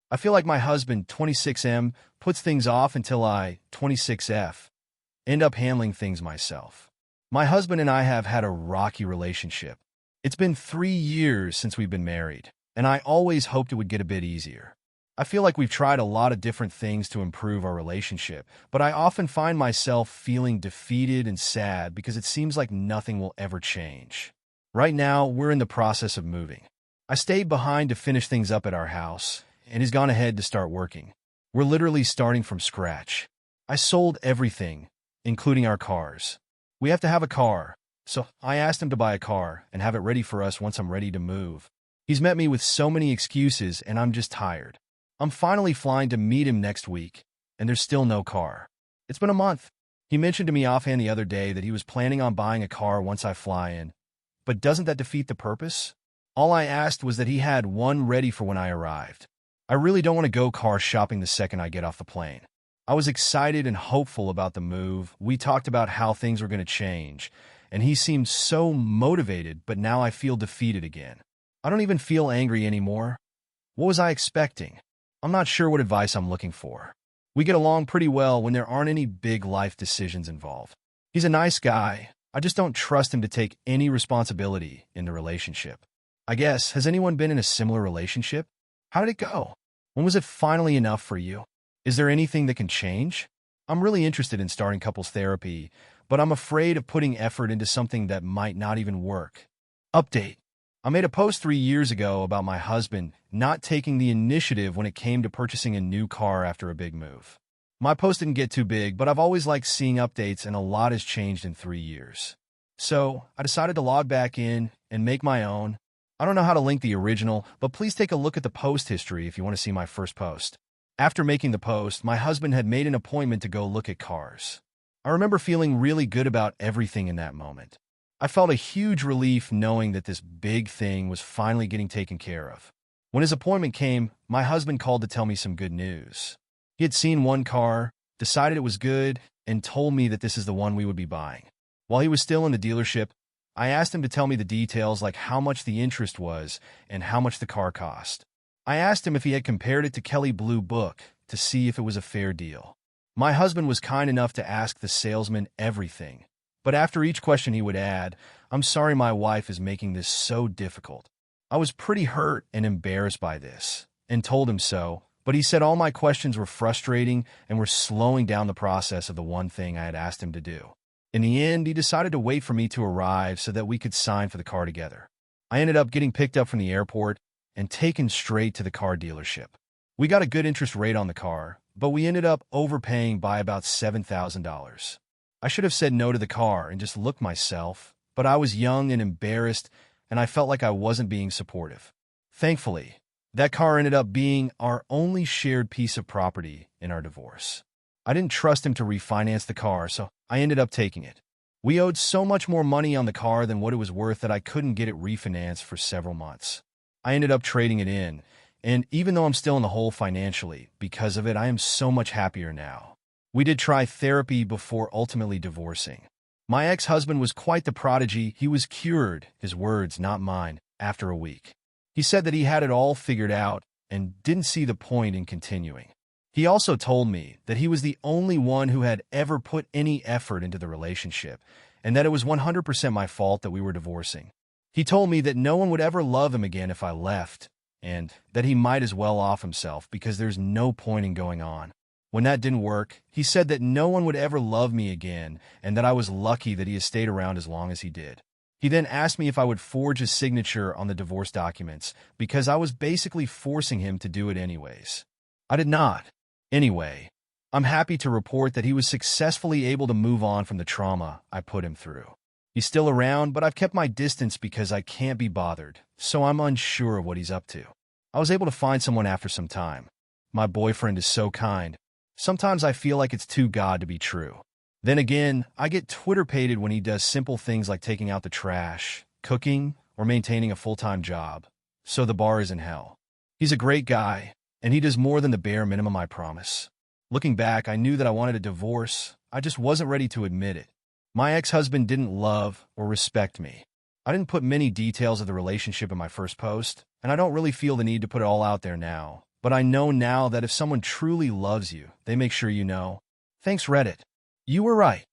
I feel like my husband, 26M, puts things off until I, 26F, end up handling things myself. My husband and I have had a rocky relationship. It's been 3 years since we've been married, and I always hoped it would get a bit easier. I feel like we've tried a lot of different things to improve our relationship, but I often find myself feeling defeated and sad because it seems like nothing will ever change. Right now, we're in the process of moving. I stayed behind to finish things up at our house, and he's gone ahead to start working. We're literally starting from scratch. I sold everything, including our cars. We have to have a car, so I asked him to buy a car and have it ready for us once I'm ready to move. He's met me with so many excuses, and I'm just tired. I'm finally flying to meet him next week, and there's still no car. It's been a month. He mentioned to me offhand the other day that he was planning on buying a car once I fly in. But doesn't that defeat the purpose? All I asked was that he had one ready for when I arrived. I really don't want to go car shopping the second I get off the plane. I was excited and hopeful about the move. We talked about how things were going to change, and he seemed so motivated, but now I feel defeated again. I don't even feel angry anymore. What was I expecting? I'm not sure what advice I'm looking for. We get along pretty well when there aren't any big life decisions involved. He's a nice guy. I just don't trust him to take any responsibility in the relationship. I guess, has anyone been in a similar relationship? How did it go? When was it finally enough for you? Is there anything that can change? I'm really interested in starting couples therapy, but I'm afraid of putting effort into something that might not even work. Update. I made a post 3 years ago about my husband not taking the initiative when it came to purchasing a new car after a big move. My post didn't get too big, but I've always liked seeing updates, and a lot has changed in 3 years. So I decided to log back in and make my own. I don't know how to link the original, but please take a look at the post history if you want to see my first post. After making the post, my husband had made an appointment to go look at cars. I remember feeling really good about everything in that moment. I felt a huge relief knowing that this big thing was finally getting taken care of. When his appointment came, my husband called to tell me some good news. He had seen one car, decided it was good, and told me that this is the one we would be buying. While he was still in the dealership, I asked him to tell me the details, like how much the interest was and how much the car cost. I asked him if he had compared it to Kelley Blue Book to see if it was a fair deal. My husband was kind enough to ask the salesman everything. But after each question he would add, "I'm sorry my wife is making this so difficult." I was pretty hurt and embarrassed by this, and told him so, but he said all my questions were frustrating and were slowing down the process of the one thing I had asked him to do. In the end, he decided to wait for me to arrive so that we could sign for the car together. I ended up getting picked up from the airport and taken straight to the car dealership. We got a good interest rate on the car, but we ended up overpaying by about $7,000. I should have said no to the car and just looked myself, but I was young and embarrassed, and I felt like I wasn't being supportive. Thankfully, that car ended up being our only shared piece of property in our divorce. I didn't trust him to refinance the car, so I ended up taking it. We owed so much more money on the car than what it was worth that I couldn't get it refinanced for several months. I ended up trading it in, and even though I'm still in the hole financially because of it, I am so much happier now. We did try therapy before ultimately divorcing. My ex-husband was quite the prodigy. He was cured, his words, not mine, after a week. He said that he had it all figured out and didn't see the point in continuing. He also told me that he was the only one who had ever put any effort into the relationship, and that it was 100% my fault that we were divorcing. He told me that no one would ever love him again if I left, and that he might as well off himself because there's no point in going on. When that didn't work, he said that no one would ever love me again and that I was lucky that he has stayed around as long as he did. He then asked me if I would forge his signature on the divorce documents because I was basically forcing him to do it anyways. I did not. Anyway, I'm happy to report that he was successfully able to move on from the trauma I put him through. He's still around, but I've kept my distance because I can't be bothered, so I'm unsure of what he's up to. I was able to find someone after some time. My boyfriend is so kind. Sometimes I feel like it's too good to be true. Then again, I get Twitter-pated when he does simple things like taking out the trash, cooking, or maintaining a full-time job. So the bar is in hell. He's a great guy, and he does more than the bare minimum, I promise. Looking back, I knew that I wanted a divorce. I just wasn't ready to admit it. My ex-husband didn't love or respect me. I didn't put many details of the relationship in my first post, and I don't really feel the need to put it all out there now. But I know now that if someone truly loves you, they make sure you know. Thanks, Reddit. You were right.